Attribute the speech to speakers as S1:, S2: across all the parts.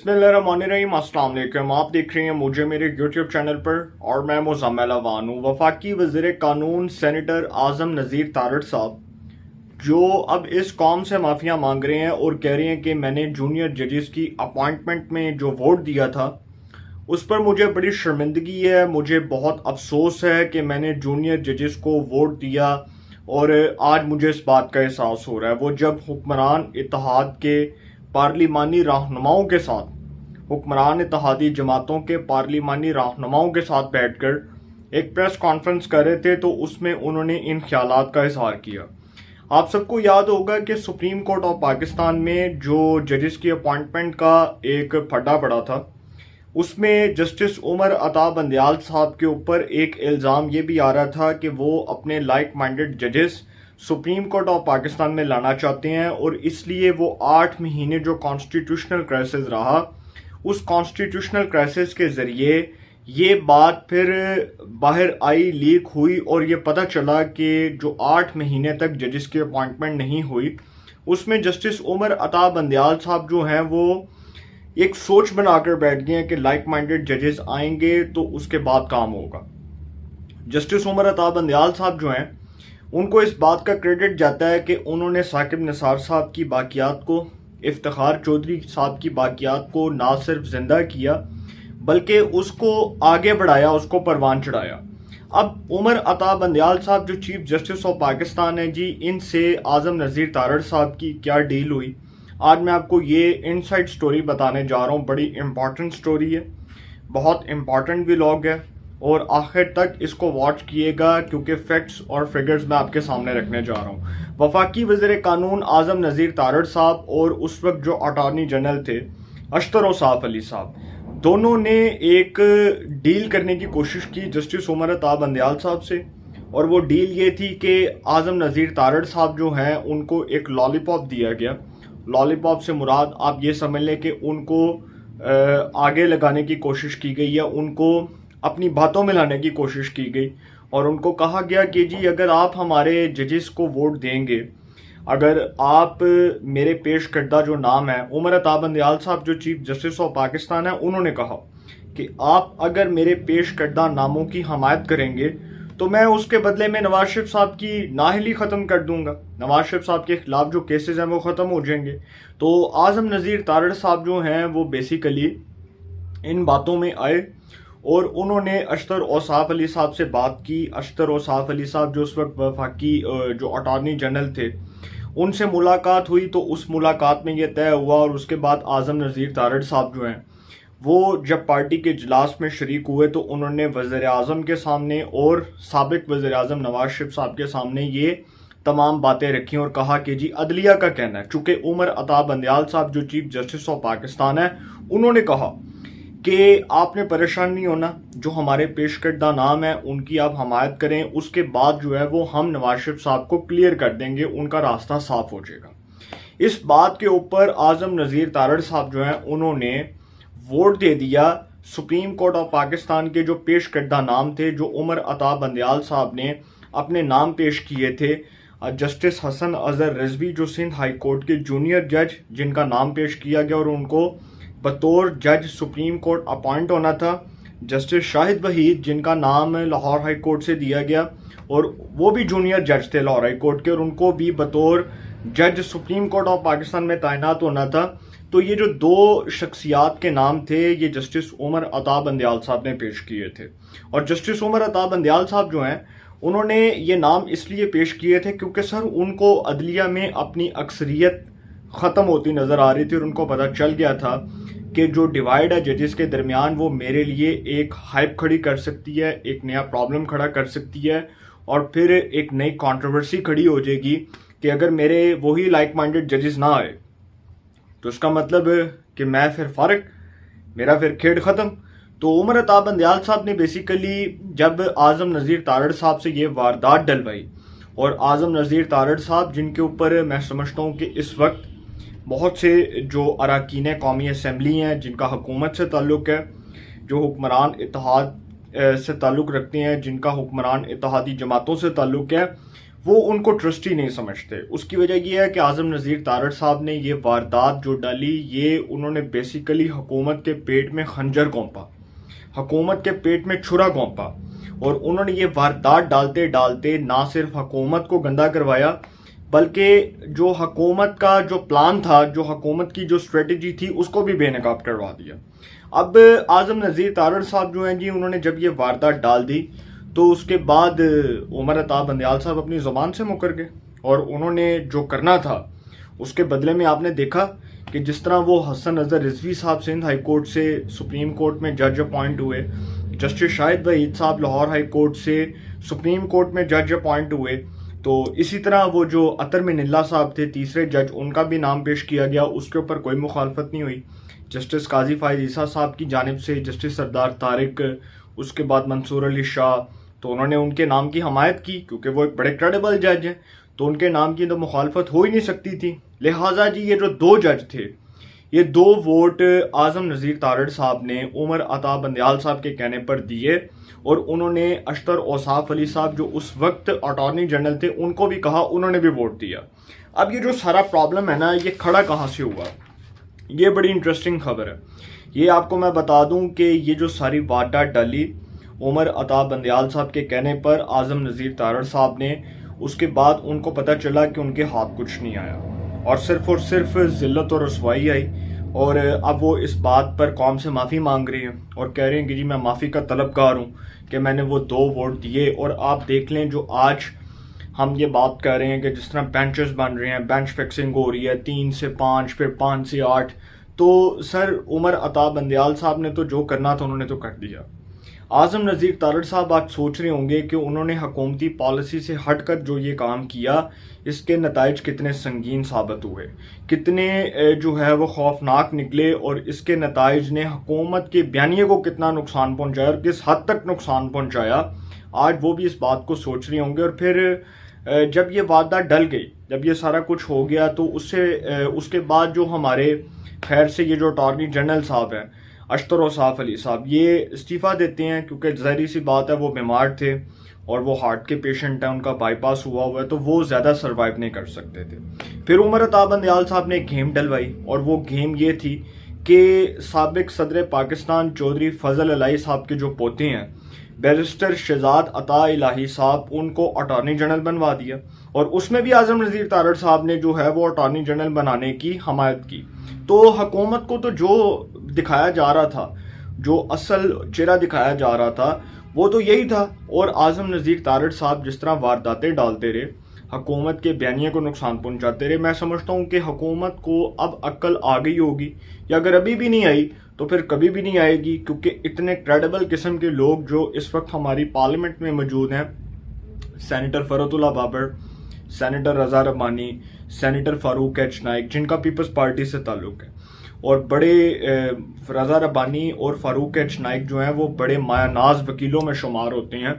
S1: बिस्मिल्लाहिर्रहमानिर्रहीम। अस्सलाम वालेकुम। आप देख रहे हैं मुझे मेरे यूट्यूब चैनल पर और मैं मुज़म्मिल अवान हूँ। वफाकी वज़ीर कानून सेनेटर आज़म नज़ीर तारड़ साहब जो अब इस कौम से माफ़िया मांग रहे हैं और कह रहे हैं कि मैंने जूनियर जजेस की अपॉइंटमेंट में जो वोट दिया था उस पर मुझे बड़ी शर्मिंदगी है। मुझे बहुत अफसोस है कि मैंने जूनियर जजेस को वोट दिया और आज मुझे इस बात का एहसास हो रहा है। वो जब हुक्मरान इत्तेहाद के पार्लिमानी रहनुमाओं के साथ हुक्मरान इत्तेहादी जमातों के पार्लिमानी रहनुमाओं के साथ बैठकर एक प्रेस कॉन्फ्रेंस कर रहे थे तो उसमें उन्होंने इन ख्यालात का इजहार किया। आप सबको याद होगा कि सुप्रीम कोर्ट ऑफ पाकिस्तान में जो जजेस की अपॉइंटमेंट का एक फड्डा पड़ा था उसमें जस्टिस उमर अता बंदयाल साहब के ऊपर एक इल्ज़ाम ये भी आ रहा था कि वो अपने लाइक माइंडेड जजेस सुप्रीम कोर्ट ऑफ पाकिस्तान में लाना चाहते हैं और इसलिए वो 8 महीने जो कॉन्स्टिट्यूशनल क्राइसिस रहा उस कॉन्स्टिट्यूशनल क्राइसिस के ज़रिए ये बात फिर बाहर आई, लीक हुई और ये पता चला कि जो 8 महीने तक जजेस की अपॉइंटमेंट नहीं हुई उसमें जस्टिस उमर अता बंदयाल साहब जो हैं वो एक सोच बनाकर बैठ गए हैं कि लाइक माइंडेड जजेस आएंगे तो उसके बाद काम होगा। जस्टिस उमर अता बंदयाल साहब जो हैं उनको इस बात का क्रेडिट जाता है कि उन्होंने साकिब निसार साहब की बाकियात को, इफ्तिखार चौधरी साहब की बाकियात को ना सिर्फ जिंदा किया बल्कि उसको आगे बढ़ाया, उसको परवान चढ़ाया। अब उमर अता बंदयाल साहब जो चीफ जस्टिस ऑफ पाकिस्तान है जी, इनसे आज़म नज़ीर तारड़ साहब की क्या डील हुई, आज मैं आपको ये इनसाइड स्टोरी बताने जा रहा हूँ। बड़ी इंपॉर्टेंट स्टोरी है, बहुत इंपॉर्टेंट व्लॉग है और आखिर तक इसको वॉच किएगा क्योंकि फैक्ट्स और फिगर्स मैं आपके सामने रखने जा रहा हूँ। वफाकी वज़ीर कानून आज़म नज़ीर तारड़ साहब और उस वक्त जो अटॉर्नी जनरल थे अशतर औसाफ अली साहब, दोनों ने एक डील करने की कोशिश की जस्टिस उमर अता बंदयाल साहब से और वो डील ये थी कि आज़म नज़ीर तारड़ साहब जो हैं उनको एक लॉलीपॉप दिया गया। लॉलीपॉप से मुराद आप ये समझ लें कि उनको आगे लगाने की कोशिश की गई है, उनको अपनी बातों में लाने की कोशिश की गई और उनको कहा गया कि जी अगर आप हमारे जजेस को वोट देंगे, अगर आप मेरे पेश करदा जो नाम है उमर अता बंदयाल साहब जो चीफ जस्टिस ऑफ पाकिस्तान है उन्होंने कहा कि आप अगर मेरे पेश करदा नामों की हमायत करेंगे तो मैं उसके बदले में नवाज शरीफ साहब की नाअहली ख़त्म कर दूंगा, नवाज शरीफ साहब के खिलाफ जो केसेस हैं वो ख़त्म हो जाएंगे। तो आज़म नज़ीर तारड़ साहब जो हैं वो बेसिकली इन बातों में आए और उन्होंने अशतर औसाफ अली साहब से बात की। अशतर औसाफ अली साहब जो उस वक्त वफाकी जो अटॉर्नी जनरल थे उनसे मुलाकात हुई तो उस मुलाकात में यह तय हुआ और उसके बाद आज़म नज़ीर तारड़ साहब जो हैं वो जब पार्टी के इजलास में शरीक हुए तो उन्होंने वज़ीर आज़म के सामने और साबिक वज़ीर आज़म नवाज शरीफ साहब के सामने ये तमाम बातें रखी और कहा कि जी अदलिया का कहना है, चूँकि उमर अता बंदयाल साहब जो चीफ जस्टिस ऑफ पाकिस्तान है उन्होंने कहा कि आपने परेशान नहीं होना, जो हमारे पेश करदा नाम है उनकी आप हमायत करें, उसके बाद जो है वो हम नवाज शरीफ साहब को क्लियर कर देंगे, उनका रास्ता साफ हो जाएगा। इस बात के ऊपर आज़म नज़ीर तारड़ साहब जो हैं उन्होंने वोट दे दिया सुप्रीम कोर्ट ऑफ पाकिस्तान के जो पेश करदा नाम थे, जो उमर अता बंदयाल साहब ने अपने नाम पेश किए थे। जस्टिस हसन अजहर रिजवी जो सिंध हाई कोर्ट के जूनियर जज जिनका नाम पेश किया गया और उनको बतौर जज सुप्रीम कोर्ट अपॉइंट होना था। जस्टिस शाहिद वहीद जिनका नाम लाहौर हाई कोर्ट से दिया गया और वो भी जूनियर जज थे लाहौर हाई कोर्ट के और उनको भी बतौर जज सुप्रीम कोर्ट ऑफ पाकिस्तान में तैनात होना था। तो ये जो दो शख्सियात के नाम थे ये जस्टिस उमर अता बंदयाल साहब ने पेश किए थे और जस्टिस उमर अता बंदयाल साहब जो हैं उन्होंने ये नाम इसलिए पेश किए थे क्योंकि सर उनको अदलिया में अपनी अक्सरियत ख़त्म होती नज़र आ रही थी और उनको पता चल गया था कि जो डिवाइड है जजेस के दरमियान वो मेरे लिए एक हाइप खड़ी कर सकती है, एक नया प्रॉब्लम खड़ा कर सकती है और फिर एक नई कंट्रोवर्सी खड़ी हो जाएगी कि अगर मेरे वही लाइक माइंडेड जजेस ना आए तो इसका मतलब कि मैं फिर फारिग, मेरा फिर खेड ख़त्म। तो उमर अता बंदयाल साहब ने बेसिकली जब आज़म नज़ीर तारड़ साहब से ये वारदात डलवाई और आज़म नज़ीर तारड़ साहब जिनके ऊपर मैं समझता हूँ कि इस वक्त बहुत से जो अरकान कौमी असम्बली हैं जिनका हुकूमत से ताल्लुक़ है, जो हुक्मरान इत्तेहाद से ताल्लुक़ रखते हैं, जिनका हुक्मरान इत्तेहादी जमातों से ताल्लुक़ है, वो उनको ट्रस्टी नहीं समझते। उसकी वजह यह है कि आज़म नज़ीर तारड़ साहब ने ये वारदात जो डाली, ये उन्होंने बेसिकली हुकूमत के पेट में खंजर घोंपा, हुकूमत के पेट में छुरा घोंपा, और उन्होंने ये वारदात डालते डालते ना सिर्फ हुकूमत को गंदा करवाया, बल्कि जो हुकूमत का जो प्लान था, जो हुकूमत की जो स्ट्रेटजी थी, उसको भी बेनकाब करवा दिया। अब आज़म नज़ीर तारड़ साहब जो हैं जी, उन्होंने जब ये वारदात डाल दी तो उसके बाद उमर अता बंदयाल साहब अपनी ज़ुबान से मुकर गए, और उन्होंने जो करना था उसके बदले में आपने देखा कि जिस तरह वो हसन अजहर रिजवी साहब सिंध हाई कोर्ट से सुप्रीम कोर्ट में जज अपॉइंट हुए, जस्टिस शाहिद वहीद साहब लाहौर हाई कोर्ट से सुप्रीम कोर्ट में जज अपॉइंट हुए, तो इसी तरह वो जो अतर मिनिल्ला साहब थे तीसरे जज, उनका भी नाम पेश किया गया, उसके ऊपर कोई मुखालफत नहीं हुई। जस्टिस काजी फायज ईसा साहब की जानिब से जस्टिस सरदार तारिक, उसके बाद मंसूर अली शाह, तो उन्होंने उनके नाम की हमायत की क्योंकि वो एक बड़े क्रेडिबल जज हैं, तो उनके नाम की तो मुखालफत हो ही नहीं सकती थी। लिहाजा जी ये जो दो जज थे, ये दो वोट आज़म नज़ीर तारड़ साहब ने उमर अता बंदयाल साहब के कहने पर दिए, और उन्होंने अशतर औसाफ अली साहब जो उस वक्त अटॉर्नी जनरल थे उनको भी कहा, उन्होंने भी वोट दिया। अब ये जो सारा प्रॉब्लम है ना, ये खड़ा कहाँ से हुआ, ये बड़ी इंटरेस्टिंग खबर है। ये आपको मैं बता दूं कि ये जो सारी वारदात डाली उमर अता बंदयाल साहब के कहने पर आज़म नज़ीर तारड़ साहब ने, उसके बाद उनको पता चला कि उनके हाथ कुछ नहीं आया और सिर्फ जिल्लत और रसवाई आई, और अब वो इस बात पर कौम से माफ़ी मांग रहे हैं और कह रहे हैं कि जी मैं माफ़ी का तलबगार हूँ कि मैंने वो 2 वोट दिए। और आप देख लें जो आज हम ये बात कर रहे हैं कि जिस तरह बेंचेस बन रहे हैं, बेंच फिक्सिंग हो रही है 3 से 5, फिर 5 से 8, तो सर उमर अता बंदयाल साहब ने तो जो करना था उन्होंने तो कर दिया। आज़म नज़ीर तारड़ साहब आज सोच रहे होंगे कि उन्होंने हुकूमती पॉलिसी से हटकर जो ये काम किया, इसके नताइज कितने संगीन साबित हुए, कितने जो है वो खौफनाक निकले, और इसके नताइज ने हुकूमत के बयानिए को कितना नुकसान पहुंचाया और किस हद तक नुकसान पहुंचाया, आज वो भी इस बात को सोच रहे होंगे। और फिर जब ये वारदात डल गई, जब ये सारा कुछ हो गया, तो उसके बाद जो हमारे खैर से ये जो अटॉर्नी जनरल साहब हैं अशतर औसाफ अली साहब, ये इस्तीफ़ा देते हैं क्योंकि ज़ाहिर सी बात है वो बीमार थे और वो हार्ट के पेशेंट हैं, उनका बाईपास हुआ हुआ है, तो वो ज़्यादा सर्वाइव नहीं कर सकते थे। फिर उमर अता बंदयाल साहब ने गेम डलवाई, और वो गेम ये थी कि साबिक सदर पाकिस्तान चौधरी फजल इलाही साहब के जो पोते हैं बैरिस्टर शहजाद अता इलाही साहब, उनको अटॉर्नी जनरल बनवा दिया, और उसमें भी आज़म नज़ीर तारड़ साहब ने जो है वो अटॉर्नी जनरल बनाने की हमायत की। तो हुकूमत को तो जो दिखाया जा रहा था, जो असल चेहरा दिखाया जा रहा था, वो तो यही था। और आज़म नज़ीर तारड़ साहब जिस तरह वारदातें डालते रहे, हुकूमत के बयानिए को नुकसान पहुंचाते रहे, मैं समझता हूँ कि हुकूमत को अब अक्ल आ गई होगी, या अगर अभी भी नहीं आई तो फिर कभी भी नहीं आएगी, क्योंकि इतने क्रेडिबल किस्म के लोग जो इस वक्त हमारी पार्लियामेंट में मौजूद हैं, सेनेटर फरतुल्ला बाबर, सेनेटर रज़ा रब्बानी, सेनेटर फारूक एच नाइक, जिनका पीपल्स पार्टी से ताल्लुक है, और बड़े रज़ा रब्बानी और फारूक एच नाइक जो हैं वो बड़े मायानाज वकीलों में शुमार होते हैं,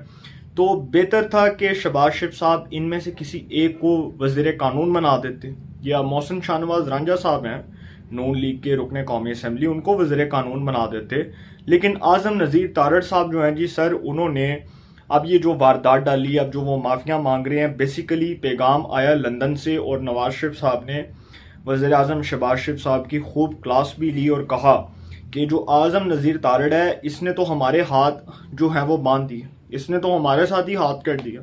S1: तो बेहतर था कि शहबाज शरीफ साहब इनमें से किसी एक को वज़ीर कानून बना देते, या मोहसिन शाहनवाज रांझा साहब हैं नून लीग के रुकने कौमी असम्बली, उनको वज़ीर कानून बना देते। लेकिन आज़म नज़ीर तारड़ साहब जो हैं जी सर, उन्होंने अब ये जो वारदात डाली, अब जो वो माफ़ियाँ मांग रहे हैं, बेसिकली पैगाम आया लंदन से, और नवाज शरीफ साहब ने वज़ीर आज़म शहबाज शरीफ साहब की खूब क्लास भी ली और कहा कि जो आज़म नज़ीर तारड़ है, इसने तो हमारे हाथ जो हैं वो बांध दिए, इसने तो हमारे साथ ही हाथ कर दिया,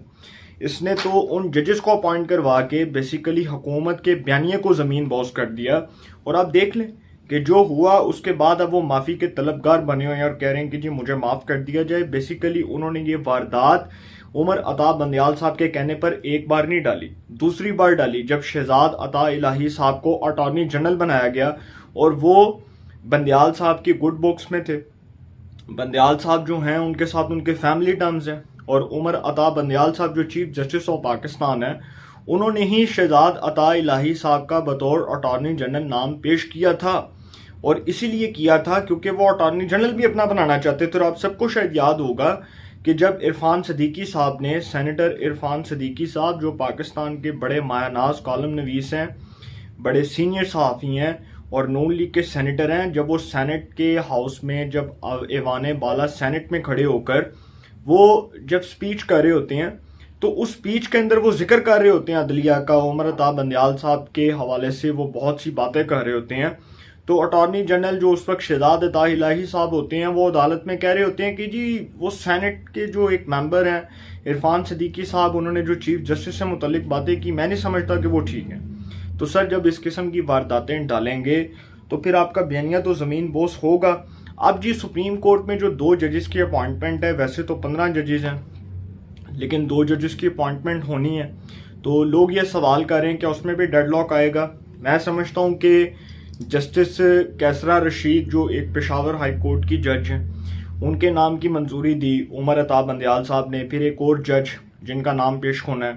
S1: इसने तो उन जजेस को अपॉइंट करवा के बेसिकली हुकूमत के बयानिए को ज़मीन बॉस कर दिया। और आप देख लें कि जो हुआ उसके बाद अब वो माफ़ी के तलबगार बने हुए हैं और कह रहे हैं कि जी मुझे माफ़ कर दिया जाए। बेसिकली उन्होंने ये वारदात उमर अता बंदयाल साहब के कहने पर एक बार नहीं डाली, दूसरी बार डाली जब शहजाद अता इलाही साहब को अटॉर्नी जनरल बनाया गया, और वो बंदयाल साहब की गुड बुक्स में थे। बंदयाल साहब जो हैं उनके साथ उनके फैमिली टर्म्स हैं, और उमर अता बंदयाल साहब जो चीफ जस्टिस ऑफ पाकिस्तान है, उन्होंने ही शहजाद अता इलाही साहब का बतौर अटॉर्नी जनरल नाम पेश किया था, और इसीलिए किया था क्योंकि वो अटॉर्नी जनरल भी अपना बनाना चाहते थे। और आप सबको शायद याद होगा कि जब इरफान सदीकी साहब ने, सेनेटर इरफान सदीकी साहब जो पाकिस्तान के बड़े मायानाज कॉलम नवीस हैं, बड़े सीनियर सहाफ़ी हैं और नून लीग के सेनेटर हैं, जब वो सेनेट के हाउस में, जब ऐवान बाला सेनेट में खड़े होकर वो जब स्पीच कर रहे होते हैं, तो उस स्पीच के अंदर वो जिक्र कर रहे होते हैं अदलिया का, उमर अता बंदयाल साहब के हवाले से वो बहुत सी बातें कर रहे होते हैं। तो अटॉर्नी जनरल जो उस वक्त शहजाद अता इलाही साहब होते हैं वो अदालत में कह रहे होते हैं कि जी वो सेनेट के जो एक मेंबर हैं इरफान सिद्दीकी साहब, उन्होंने जो चीफ जस्टिस से मुतल्लिक बातें की, मैं नहीं समझता कि वो ठीक हैं। तो सर जब इस किस्म की वारदातें डालेंगे तो फिर आपका बयानिया तो ज़मीन बोस होगा। अब जी सुप्रीम कोर्ट में जो 2 जजेस की अपॉइंटमेंट है, वैसे तो 15 जजेस हैं लेकिन 2 जजेस की अपॉइंटमेंट होनी है, तो लोग ये सवाल कर रहे हैं कि उसमें भी डेडलॉक आएगा। मैं समझता हूँ कि जस्टिस कैसरा रशीद जो एक पेशावर हाई कोर्ट की जज हैं, उनके नाम की मंजूरी दी उमर अता बंदयाल साहब ने, फिर एक और जज जिनका नाम पेश होना है,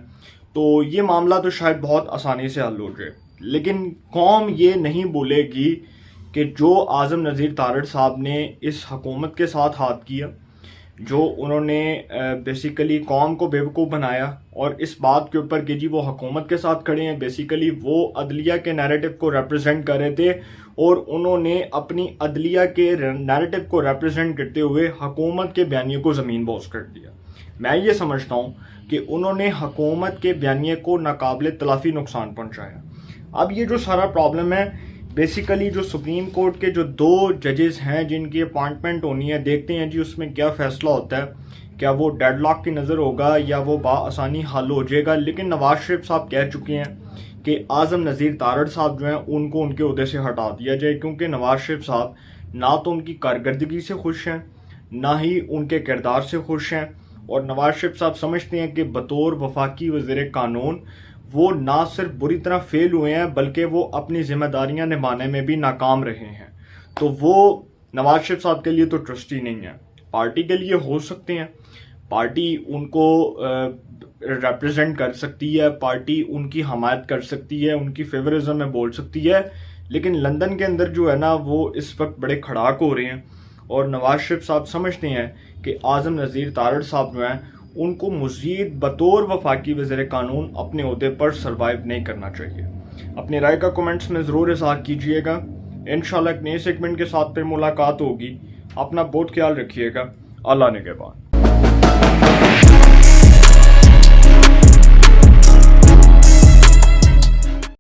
S1: तो ये मामला तो शायद बहुत आसानी से हल हो जाए। लेकिन कौम ये नहीं बोलेगी कि जो आज़म नज़ीर तारड़ साहब ने इस हकूमत के साथ हाथ किया, जो उन्होंने बेसिकली कौम को बेवकूफ़ बनाया और इस बात के ऊपर कि जी वो हुकूमत के साथ खड़े हैं, बेसिकली वो अदलिया के नैरेटिव को रिप्रेजेंट कर रहे थे और उन्होंने अपनी अदलिया के नैरेटिव को रिप्रेजेंट करते हुए हुकूमत के बयानिए को ज़मीन बोस कर दिया। मैं ये समझता हूँ कि उन्होंने हुकूमत के बयानिए को नाकाबिले तलाफ़ी नुकसान पहुँचाया। अब ये जो सारा प्रॉब्लम है, बेसिकली जो सुप्रीम कोर्ट के जो 2 जजेस हैं जिनकी अपॉइंटमेंट होनी है, देखते हैं जी उसमें क्या फ़ैसला होता है, क्या वो डेडलॉक की नज़र होगा या वो बाआसानी हल हो जाएगा। लेकिन नवाज शरीफ साहब कह चुके हैं कि आज़म नज़ीर तारड़ साहब जो हैं उनको उनके ओहदे से हटा दिया जाए, क्योंकि नवाज शरीफ साहब ना तो उनकी कारकर्दगी से खुश हैं, ना ही उनके किरदार से खुश हैं। और नवाज शरीफ साहब समझते हैं कि बतौर वफाकी वज़ीर कानून वो ना सिर्फ बुरी तरह फेल हुए हैं बल्कि वो अपनी जिम्मेदारियां निभाने में भी नाकाम रहे हैं। तो वो नवाज शरीफ साहब के लिए तो ट्रस्टी नहीं है, पार्टी के लिए हो सकते हैं, पार्टी उनको रिप्रेजेंट कर सकती है, पार्टी उनकी हमायत कर सकती है, उनकी फेवरिज्म में बोल सकती है। लेकिन लंदन के अंदर जो है ना वो इस वक्त बड़े खड़ाक हो रहे हैं और नवाज शरीफ साहब समझते हैं कि आज़म नज़ीर तारड़ साहब जो हैं उनको मज़ीद बतौर वफाकी वज़ीर कानून अपने ओहदे पर सर्वाइव नहीं करना चाहिए। अपनी राय का कमेंट्स में ज़रूर इज़हार कीजिएगा। इंशाल्लाह एक नए सेगमेंट के साथ फिर मुलाकात होगी। अपना बहुत ख्याल रखिएगा। अल्लाह निगहबान।